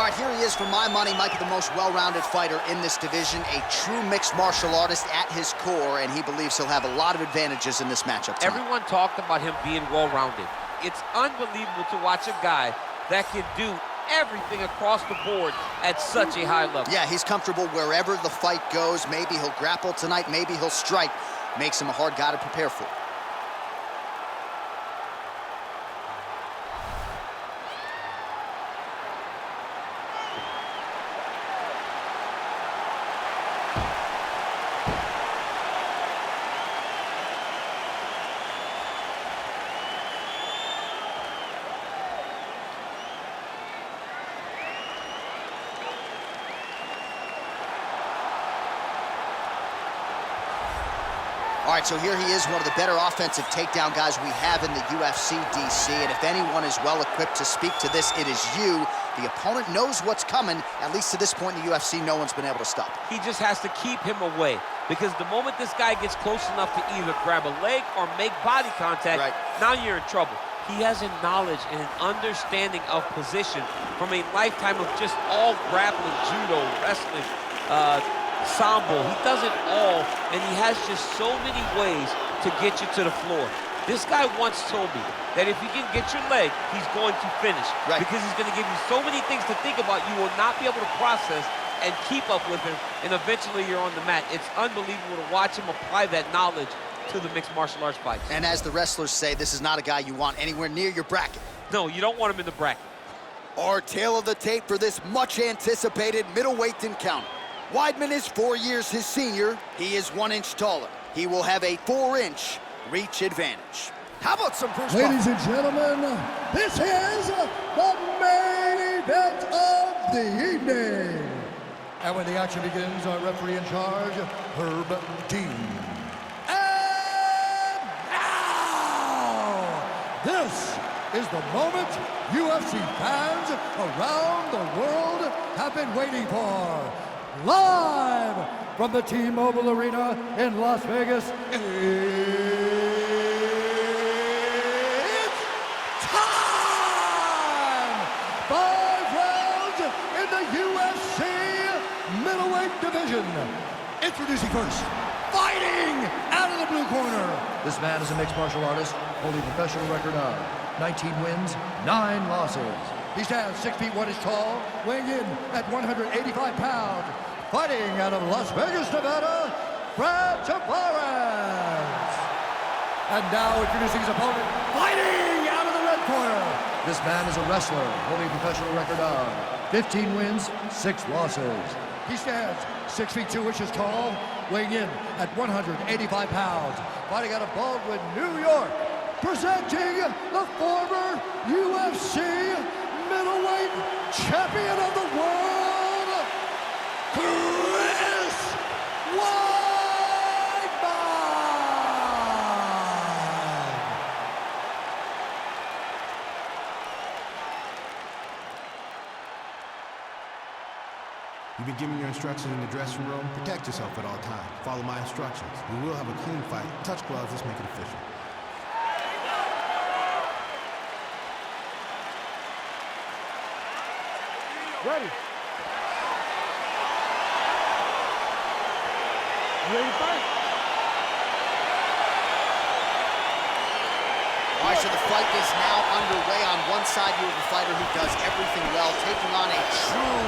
All right, here he is for my money, Mike, the most well-rounded fighter in this division, a true mixed martial artist at his core, and he believes he'll have a lot of advantages in this matchup tonight. Everyone talked about him being well-rounded. It's unbelievable to watch a guy that can do everything across the board at such a high level. Yeah, he's comfortable wherever the fight goes. Maybe he'll grapple tonight, maybe he'll strike. Makes him a hard guy to prepare for. All right, so here he is, one of the better offensive takedown guys we have in the UFC, DC. And if anyone is well-equipped to speak to this, it is you. The opponent knows what's coming. At least to this point in the UFC, no one's been able to stop. He just has to keep him away, because the moment this guy gets close enough to either grab a leg or make body contact, now you're in trouble. He has a knowledge and an understanding of position from a lifetime of just all grappling, judo, wrestling, sambo. He does it all, and he has just so many ways to get you to the floor. This guy once told me that if you can get your leg, he's going to finish. Because he's going to give you so many things to think about, you will not be able to process and keep up with him, and eventually you're on the mat. It's unbelievable to watch him apply that knowledge to the mixed martial arts fights. And as the wrestlers say, this is not a guy you want anywhere near your bracket. No, you don't want him in the bracket. Our tail of the tape for this much-anticipated middleweight encounter. Weidman is 4 years his senior. He is 1 inch taller. He will have a 4-inch reach advantage. How about some first? Ladies and gentlemen, this is the main event of the evening. And when the action begins, our referee in charge, Herb Dean. And now, this is the moment UFC fans around the world have been waiting for. Live from the T-Mobile Arena in Las Vegas, it's time! 5 rounds in the UFC middleweight division. Introducing first, fighting out of the blue corner. This man is a mixed martial artist, holding a professional record of 19 wins, 9 losses. He stands 6 feet 1 inch tall, weighing in at 185 pounds. Fighting out of Las Vegas, Nevada, Brad Tavares. And now introducing his opponent, fighting out of the red corner. This man is a wrestler, holding a professional record of 15 wins, 6 losses. He stands 6 feet 2 inches tall, weighing in at 185 pounds. Fighting out of Baldwin, New York, presenting the former UFC middleweight champion of the world, Chris Weidman! You've been given your instructions in the dressing room. Protect yourself at all times. Follow my instructions. We will have a clean fight. Touch gloves, let's make it official. Ready. Ready to fight? All right, so the fight is now underway. On one side, you have a fighter who does everything well, taking on a true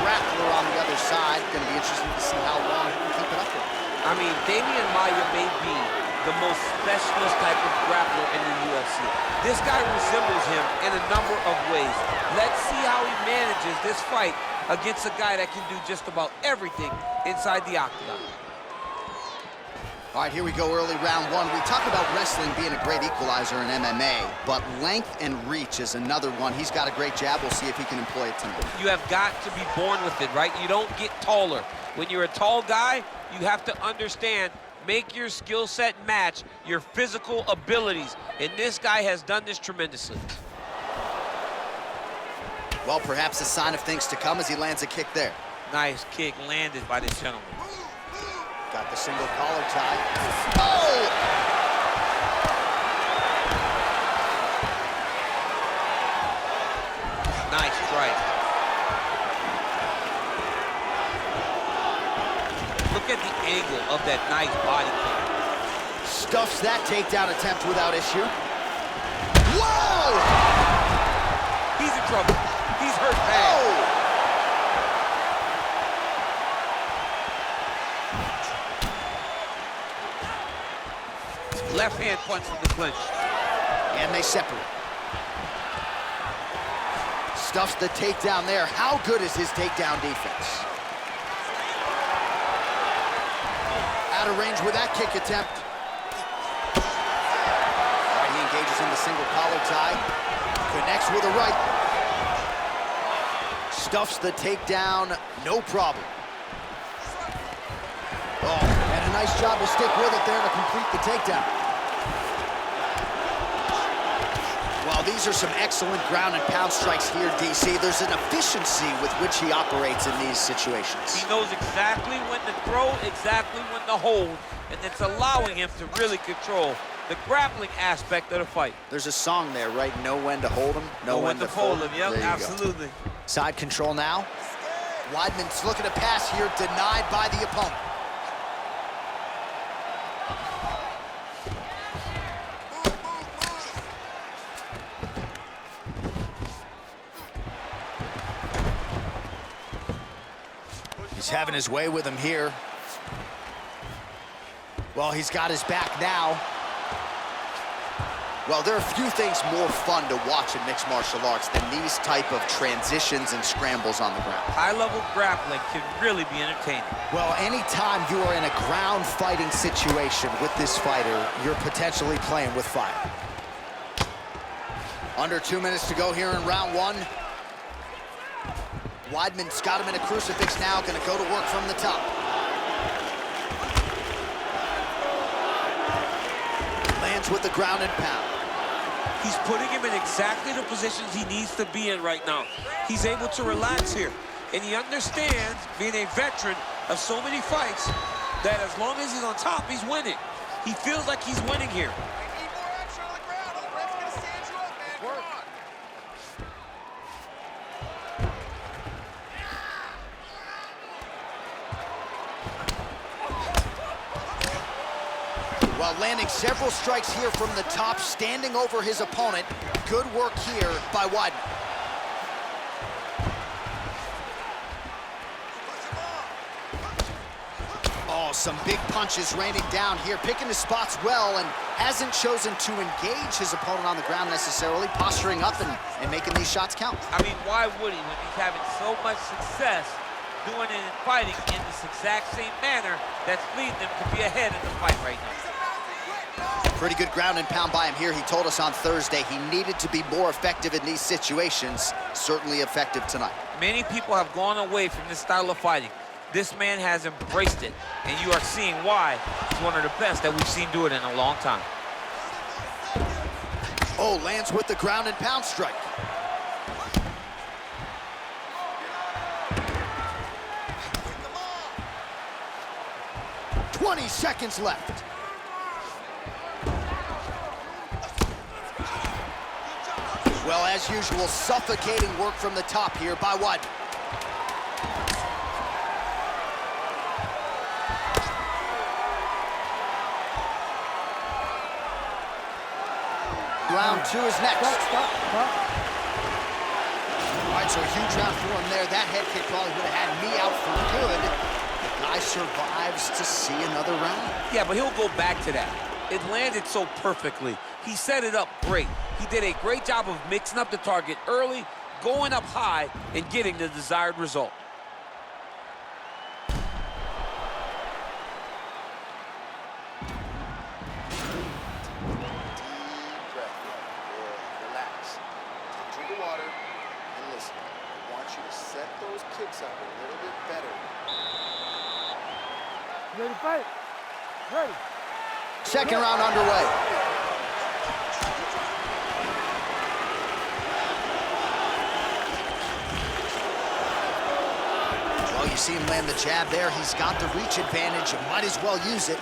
grappler on the other side. Going to be interesting to see how long he can keep it up with. I mean, Damian Maia may be the most specialist type of grappler in the UFC. This guy resembles him in a number of ways. Let's see how he manages this fight against a guy that can do just about everything inside the octagon. All right, here we go, early round 1. We talk about wrestling being a great equalizer in MMA, but length and reach is another one. He's got a great jab. We'll see if he can employ it tonight. You have got to be born with it, right? You don't get taller. When you're a tall guy, you have to understand, make your skill set match your physical abilities, and this guy has done this tremendously. Well, perhaps a sign of things to come as he lands a kick there. Nice kick landed by this gentleman. Got the single collar tie. Oh! Nice strike. Nice body kick. Stuffs that takedown attempt without issue. Whoa! He's in trouble. He's hurt bad. Left hand punch from the clinch. And they separate. Stuffs the takedown there. How good is his takedown defense? Out of range with that kick attempt. All right, he engages in the single collar tie. Connects with a right. Stuffs the takedown, no problem. Oh, and a nice job to stick with it there to complete the takedown. Well, these are some excellent ground and pound strikes here, DC. There's an efficiency with which he operates in these situations. He knows exactly when to throw, exactly when to hold, and it's allowing him to really control the grappling aspect of the fight. There's a song there, right? Know when to hold him, know when to fold him. Yep, absolutely. Go. Side control now. Weidman's looking to pass here, denied by the opponent. He's having his way with him here. Well, he's got his back now. Well, there are a few things more fun to watch in mixed martial arts than these type of transitions and scrambles on the ground. High-level grappling can really be entertaining. Well, anytime you are in a ground fighting situation with this fighter, you're potentially playing with fire. Under 2 minutes to go here in round one. Weidman's got him in a crucifix now, gonna go to work from the top. Lands with the ground and pound. He's putting him in exactly the positions he needs to be in right now. He's able to relax here, and he understands, being a veteran of so many fights, that as long as he's on top, he's winning. He feels like he's winning here. They need more action on the ground. The ref's gonna stand you up, man. Come on. While landing several strikes here from the top, standing over his opponent. Good work here by Weidman. Oh, some big punches raining down here, picking his spots well, and hasn't chosen to engage his opponent on the ground necessarily, posturing up and making these shots count. I mean, why would he when he's having so much success doing it and fighting in this exact same manner that's leading him to be ahead in the fight right now? Pretty good ground and pound by him here. He told us on Thursday he needed to be more effective in these situations. Certainly effective tonight. Many people have gone away from this style of fighting. This man has embraced it, and you are seeing why he's one of the best that we've seen do it in a long time. Oh, lands with the ground and pound strike. "20 seconds left. Well, as usual, suffocating work from the top here by Weidman. Round two is next. Stop. All right, so a huge round for him there. That head kick probably would have had me out for good. The guy survives to see another round. Yeah, but he'll go back to that. It landed so perfectly. He set it up great. He did a great job of mixing up the target early, going up high, and getting the desired result. Relax. Take a drink of water and listen. I want you to set those kicks up a little bit better. Ready to fight? Ready. Second round underway. Well, you see him land the jab there. He's got the reach advantage. You might as well use it.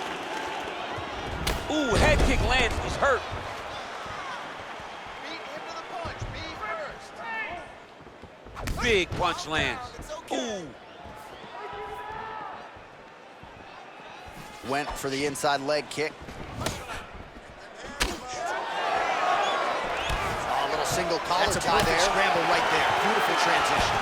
Ooh, head kick lands. He's hurt. Beat him to the punch. Be first. Big punch lands. Ooh. Went for the inside leg kick. Oh, a little single collar That's a tie there. scramble right there. Beautiful transition.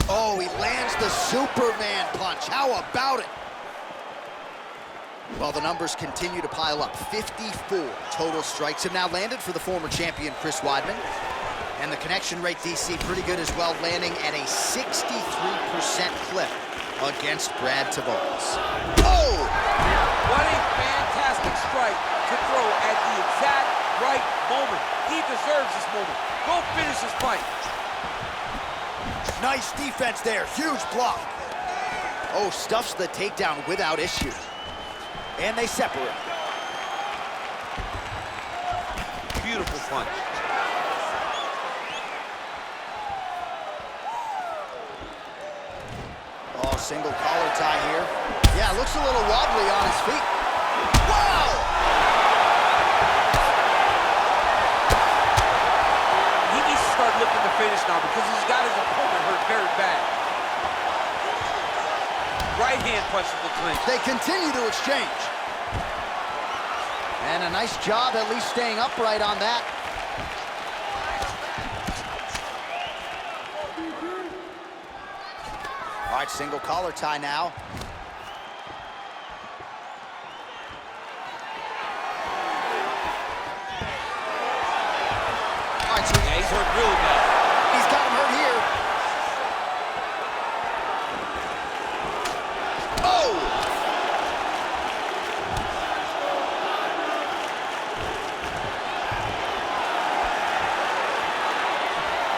Oh, he lands the Superman punch. How about it? Well, the numbers continue to pile up. 54 total strikes have now landed for the former champion, Chris Weidman. And the connection rate, DC, pretty good as well, landing at a 63% clip against Brad Tavares. Oh! What a fantastic strike to throw at the exact right moment. He deserves this moment. Go finish this fight. Nice defense there, huge block. Oh, stuffs the takedown without issue. And they separate. Beautiful punch. Oh, single collar tie here. Yeah, looks a little wobbly on his feet. Wow! He needs to start looking to finish now because he's got his opponent hurt very bad. Right hand punch in the clinch. They continue to exchange. And a nice job at least staying upright on that. All right, single collar tie now. All right, so Yeah, he's hurt really bad. he's got him hurt here. Oh!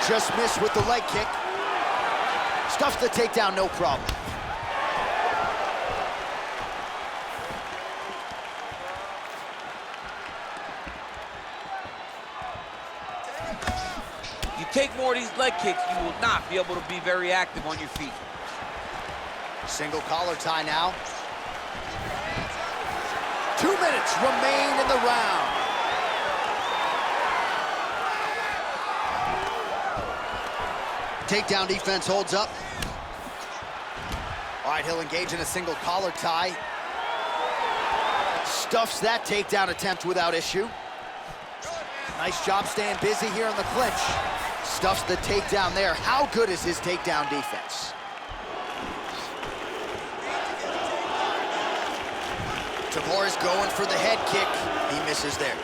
Just missed with the leg kick. Stuffs the takedown, no problem. You take more of these leg kicks, you will not be able to be very active on your feet. Single collar tie now. 2 minutes remain in the round. Takedown defense holds up. All right, he'll engage in a single collar tie. Stuffs that takedown attempt without issue. Nice job staying busy here in the clinch. Stuffs the takedown there. How good is his takedown defense? Tavares going for the head kick. He misses there.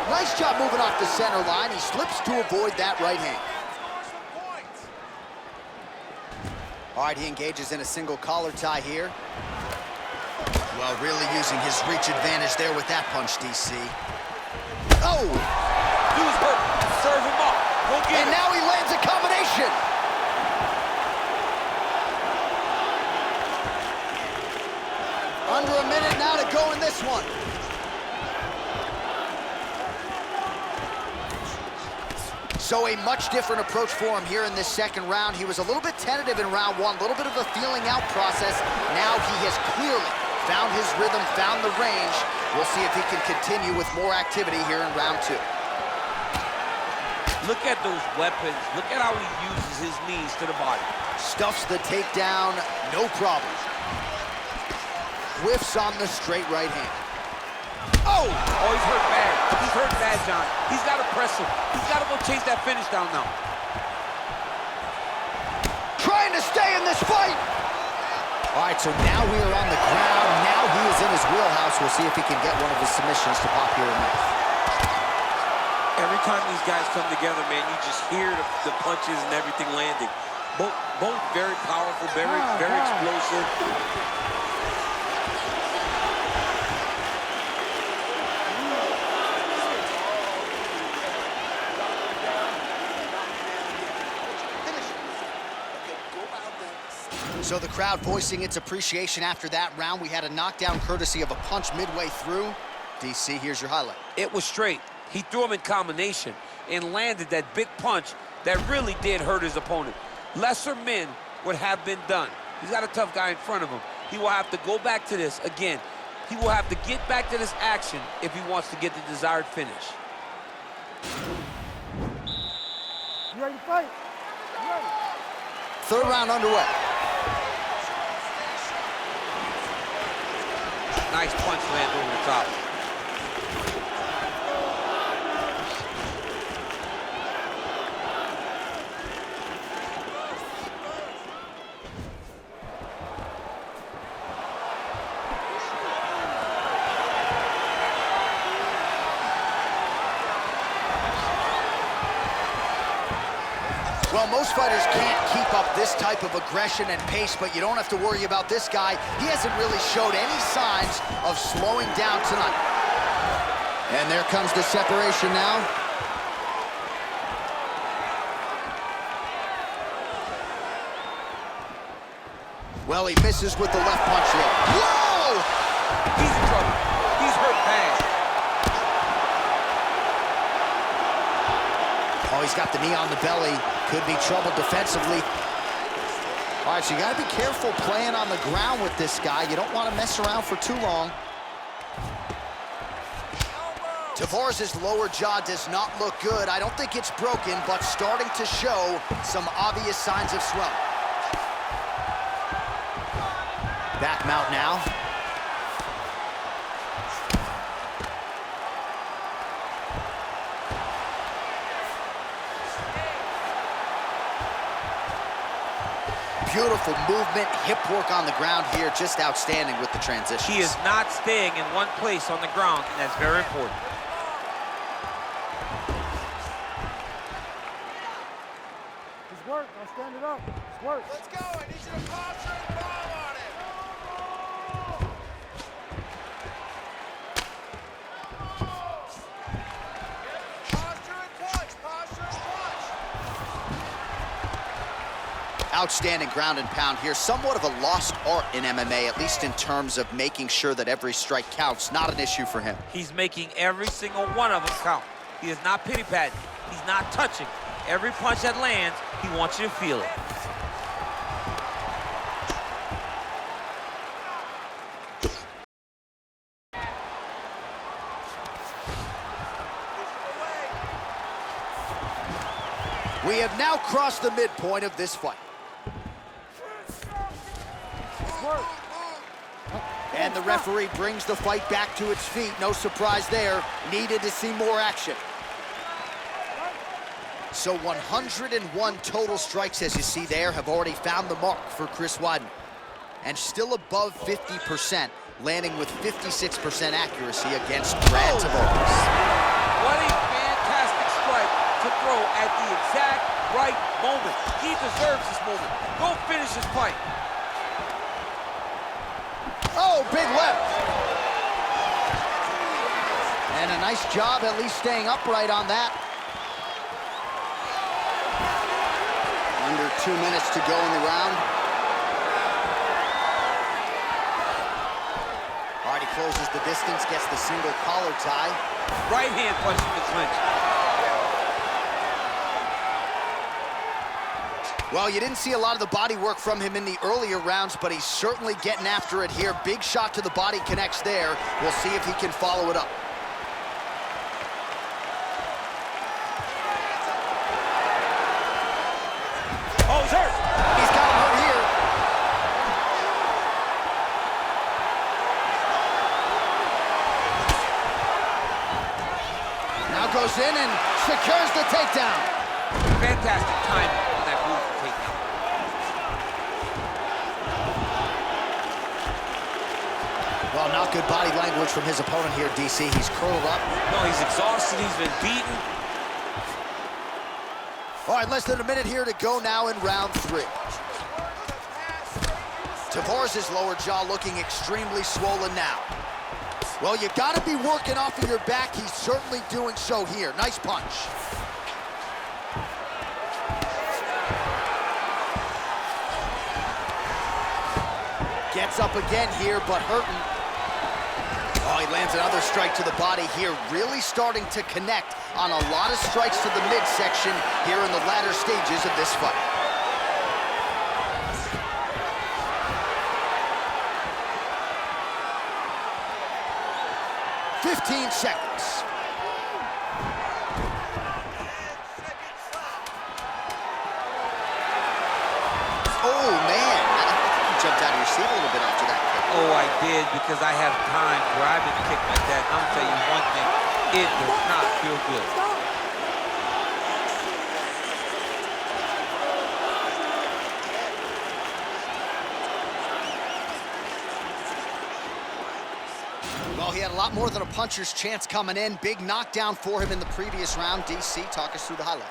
Nice job moving off the center line. He slips to avoid that right hand. All right, he engages in a single collar tie here. Well, really using his reach advantage there with that punch, DC. Oh! Dude's hurt. Serve him up. Go get And him. now he lands a combination. Under a minute now to go in this one. So a much different approach for him here in this second round. He was a little bit tentative in round one, a little bit of a feeling out process. Now he has clearly found his rhythm, found the range. We'll see if he can continue with more activity here in round two. Look at those weapons. Look at how he uses his knees to the body. Stuffs the takedown, no problem. Whiffs on the straight right hand. Oh! Oh, he's hurt bad. He's hurt bad, John. He's got to press him. He's got to go chase that finish down now. Trying to stay in this fight. All right, so now we are on the ground. Now he is in his wheelhouse. We'll see if he can get one of his submissions to pop here tonight. Every time these guys come together, man, you just hear the punches and everything landing. Both very powerful, very explosive. So the crowd voicing its appreciation after that round. We had a knockdown courtesy of a punch midway through. DC, here's your highlight. It was straight. He threw him in combination and landed that big punch that really did hurt his opponent. Lesser men would have been done. He's got a tough guy in front of him. He will have to go back to this again. He will have to get back to this action if he wants to get the desired finish. You ready to fight? You ready? Third round underway. Nice punch land over the top. Well, most fighters can't keep up this type of aggression and pace, but you don't have to worry about this guy. He hasn't really showed any signs of slowing down tonight. And there comes the separation now. Well, he misses with the left punch there. Whoa! He's in trouble. He's hurt bad. Oh, he's got the knee on the belly. Could be trouble defensively. All right, so you got to be careful playing on the ground with this guy. You don't want to mess around for too long. Tavares' lower jaw does not look good. I don't think it's broken, but starting to show some obvious signs of swelling. Back mount now. Beautiful movement, hip work on the ground here, just outstanding with the transitions. He is not staying in one place on the ground, and that's very important. It's work. I'll stand it up. It's work. Let's go. I need you to posture and bomb on him. Posture and punch. Posture and punch. Outstanding ground and pound here. Somewhat of a lost art in MMA, at least in terms of making sure that every strike counts. Not an issue for him. He's making every single one of them count. He is not pity-patting. He's not touching. Every punch that lands, he wants you to feel it. We have now crossed the midpoint of this fight. It's work. And the referee brings the fight back to its feet. No surprise there. Needed to see more action. So 101 total strikes, as you see there, have already found the mark for Chris Weidman. And still above 50%, landing with 56% accuracy against Brad Tavares. What a fantastic strike to throw at the exact right moment. He deserves this moment. Go finish this fight. Oh, big left. And a nice job at least staying upright on that. Under 2 minutes to go in the round. All right, he closes the distance, gets the single collar tie. Right hand punch in the clinch. Well, you didn't see a lot of the body work from him in the earlier rounds, but he's certainly getting after it here. Big shot to the body connects there. We'll see if he can follow it up. Oh, he's hurt. He's got him hurt here. Now goes in and secures the takedown. Fantastic timing on that move to takedown. Well, not good body language from his opponent here, DC. He's curled up. No, he's exhausted. He's been beaten. All right, less than a minute here to go now in round 3. Tavares' lower jaw looking extremely swollen now. Well, you got to be working off of your back. He's certainly doing so here. Nice punch. Gets up again here, but hurting. Oh, he lands another strike to the body here, really starting to connect on a lot of strikes to the midsection here in the latter stages of this fight. "15 seconds. Oh, man. You jumped out of your seat a little bit after that kick. Oh, I did, because I have time where I've been kicked like that. I'm gonna tell you one thing, it does not feel good. Well, he had a lot more than a puncher's chance coming in. Big knockdown for him in the previous round. DC, talk us through the highlight.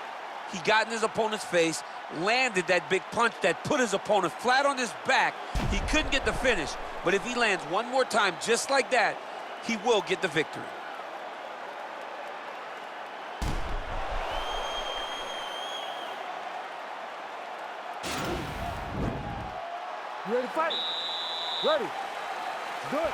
He got in his opponent's face, landed that big punch that put his opponent flat on his back. He couldn't get the finish, but if he lands one more time just like that, he will get the victory. You ready to fight? Ready. Do it.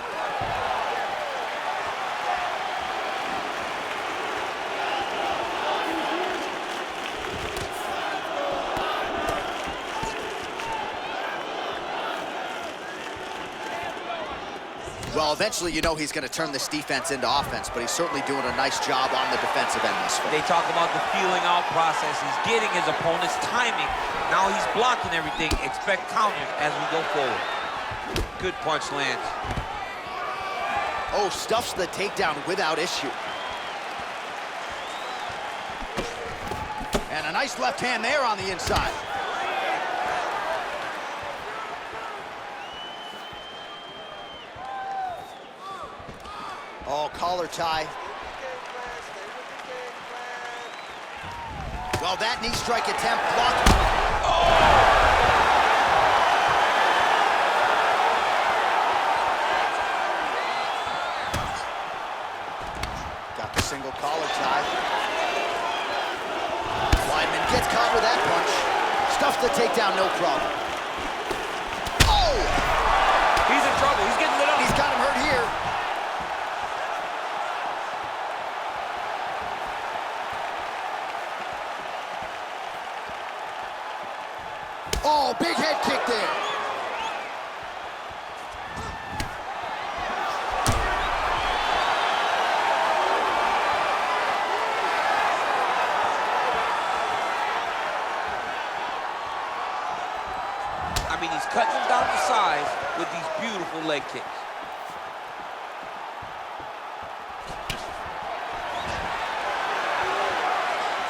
Well, eventually, you know he's going to turn this defense into offense, but he's certainly doing a nice job on the defensive end this fight. They talk about the feeling out process. He's getting his opponent's timing. Now he's blocking everything. Expect counters as we go forward. Good punch lands. Oh, stuffs the takedown without issue. And a nice left hand there on the inside. Oh, collar tie. Well, that knee strike attempt blocked. Got the single collar tie. Weidman gets caught with that punch. Stuffs the takedown, no problem. Oh! He's in trouble. He's getting lit up. He's got him hurt here. Oh, big head kick there. I mean, he's cutting him down to size with these beautiful leg kicks.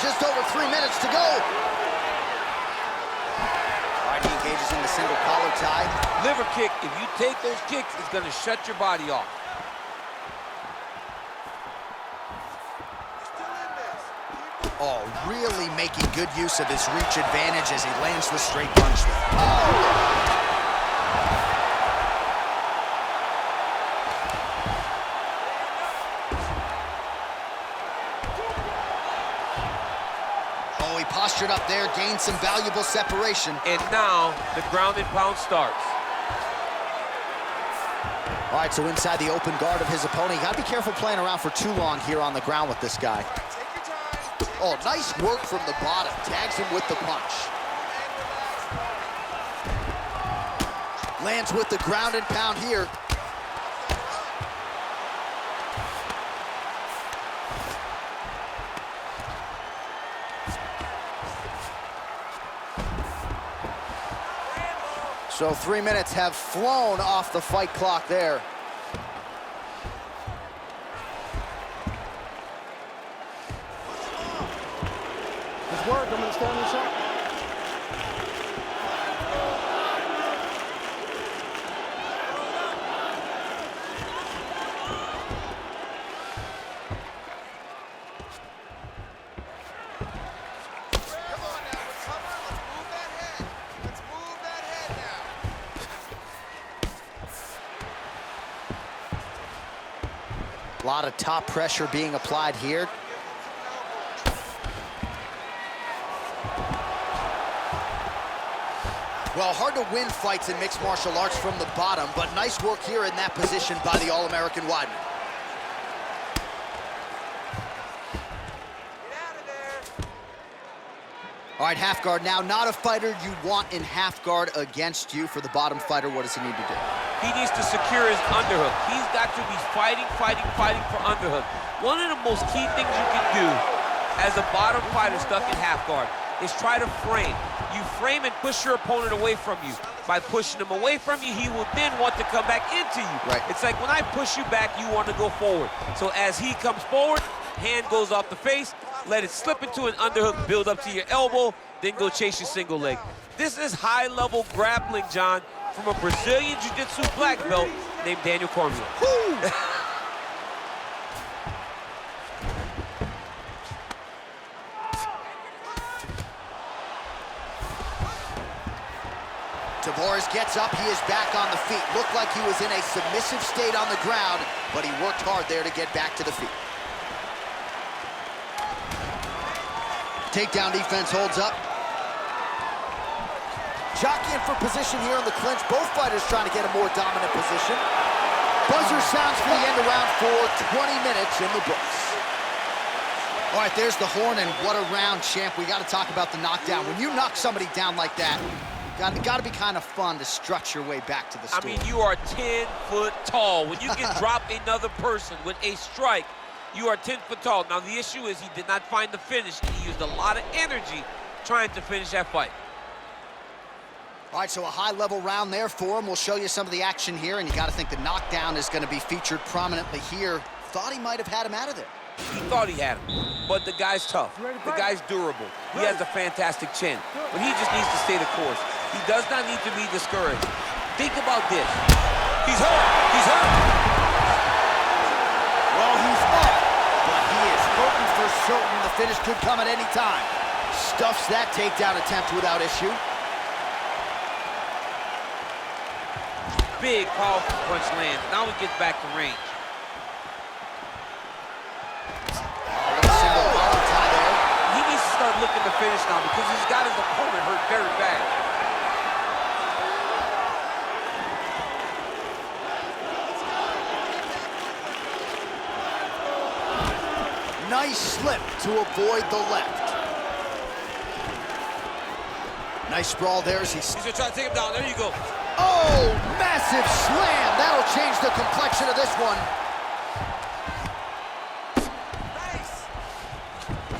Just over 3 minutes to go. He engages in the single collar tie. Liver kick, if you take those kicks, it's going to shut your body off. Oh, really making good use of his reach advantage as he lands the straight punch there. Oh! He postured up there, gained some valuable separation. And now the ground and pound starts. All right, so inside the open guard of his opponent. You gotta be careful playing around for too long here on the ground with this guy. Oh, nice work from the bottom. Tags him with the punch. Lands with the ground and pound here. So 3 minutes have flown off the fight clock there. It's work. I'm gonna stand this up. A lot of top pressure being applied here. Well, hard to win fights in mixed martial arts from the bottom, but nice work here in that position by the All-American Weidman. All right, half guard now. Not a fighter you want in half guard against you. For the bottom fighter, what does he need to do? He needs to secure his underhook. He's got to be fighting for underhook. One of the most key things you can do as a bottom fighter stuck in half guard is try to frame. You frame and push your opponent away from you. By pushing him away from you, he will then want to come back into you. Right. It's like when I push you back, you want to go forward. So as he comes forward, hand goes off the face, let it slip into an underhook, build up to your elbow, then go chase your single leg. This is high-level grappling, John, from a Brazilian Jiu-Jitsu black belt named Daniel Cormier. Tavares gets up, he is back on the feet. Looked like he was in a submissive state on the ground, but he worked hard there to get back to the feet. Takedown defense holds up. Jockeying for position here in the clinch. Both fighters trying to get a more dominant position. Buzzer sounds for the end of round 4, 20 minutes in the books. All right, there's the horn, and what a round, champ. We got to talk about the knockdown. When you knock somebody down like that, got to be kind of fun to strut your way back to the stool. I mean, you are 10 foot tall. When you can drop another person with a strike, you are 10 foot tall. Now, the issue is he did not find the finish, and he used a lot of energy trying to finish that fight. All right, so a high-level round there for him. We'll show you some of the action here, and you got to think the knockdown is going to be featured prominently here. Thought he might have had him out of there. He thought he had him, but the guy's tough. The guy's durable. He has a fantastic chin, but he just needs to stay the course. He does not need to be discouraged. Think about this. He's hurt. He's hurt. Well, he's up, but he is hurting for certain. The finish could come at any time. Stuffs that takedown attempt without issue. Big, powerful punch lands. Now he gets back to range. Single collar tie there. He needs to start looking to finish now because he's got his opponent hurt very bad. Nice slip to avoid the left. Nice sprawl there as He's gonna try to take him down. There you go. Oh, massive slam. That'll change the complexion of this one.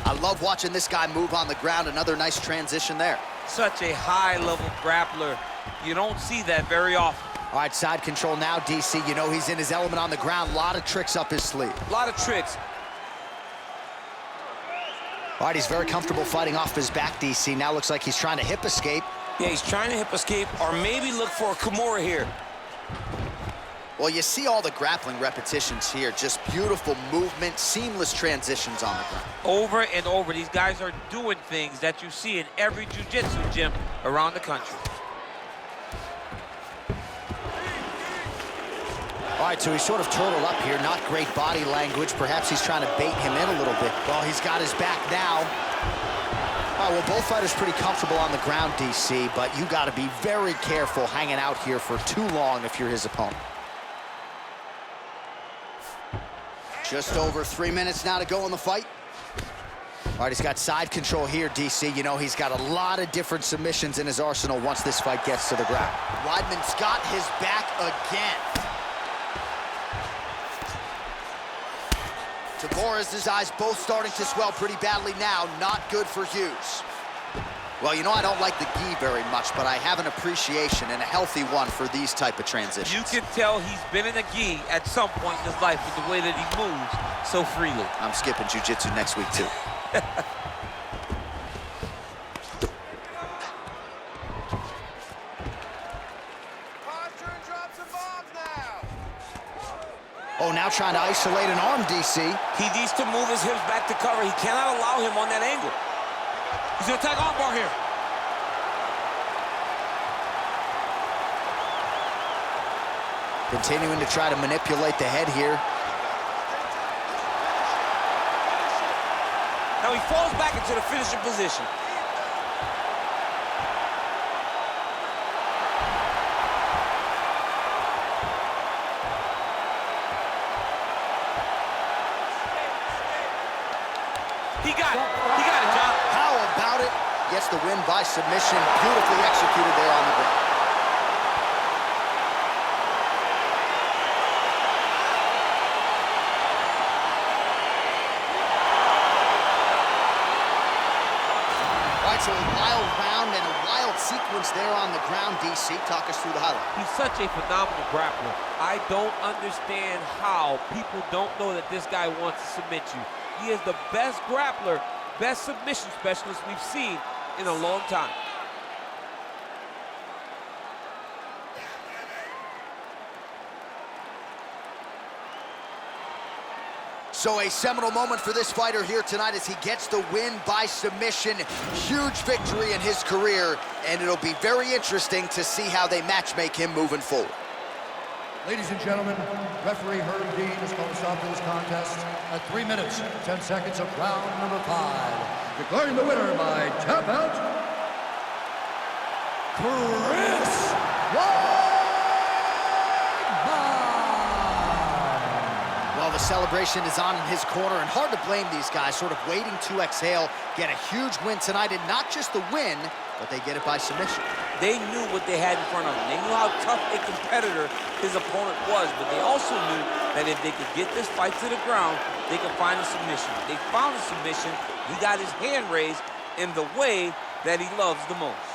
I love watching this guy move on the ground. Another nice transition there. Such a high-level grappler. You don't see that very often. All right, side control now, DC. You know he's in his element on the ground. A lot of tricks up his sleeve. A lot of tricks. All right, he's very comfortable fighting off his back, DC. Now looks like he's trying to hip escape. Yeah, he's trying to hip escape or maybe look for a Kimura here. Well, you see all the grappling repetitions here. Just beautiful movement, seamless transitions on the ground. Over and over, these guys are doing things that you see in every jiu-jitsu gym around the country. All right, so he's sort of turtled up here. Not great body language. Perhaps he's trying to bait him in a little bit. Well, he's got his back now. All right, well, both fighters pretty comfortable on the ground, DC, but you got to be very careful hanging out here for too long if you're his opponent. Just over 3 minutes now to go in the fight. All right, he's got side control here, DC. You know, he's got a lot of different submissions in his arsenal once this fight gets to the ground. Weidman's got his back again. Tavares, his eyes both starting to swell pretty badly now. Not good for Hughes. Well, you know, I don't like the gi very much, but I have an appreciation and a healthy one for these type of transitions. You can tell he's been in a gi at some point in his life with the way that he moves so freely. I'm skipping jiu-jitsu next week, too. Oh, now trying to isolate an arm, DC. He needs to move his hips back to cover. He cannot allow him on that angle. He's gonna attack armbar here. Continuing to try to manipulate the head here. Now he falls back into the finishing position. He got it, John. How about it? Gets the by submission. Beautifully executed there on the ground. All right, so a wild round and a wild sequence there on the ground, DC. Talk us through the highlight. He's such a phenomenal grappler. I don't understand how people don't know that this guy wants to submit you. He is the best grappler, best submission specialist we've seen in a long time. So a seminal moment for this fighter here tonight as he gets the win by submission. Huge victory in his career, and it'll be very interesting to see how they matchmake him moving forward. Ladies and gentlemen, referee Herb Dean is going to stop this contest at 3 minutes, 10 seconds of round number 5. Declaring the winner by tap out, Chris Weidman. Well, the celebration is on in his corner, and hard to blame these guys, sort of waiting to exhale, get a huge win tonight, and not just the win, but they get it by submission. They knew what they had in front of them. They knew how tough a competitor his opponent was, but they also knew that if they could get this fight to the ground, they could find a submission. They found a submission. He got his hand raised in the way that he loves the most.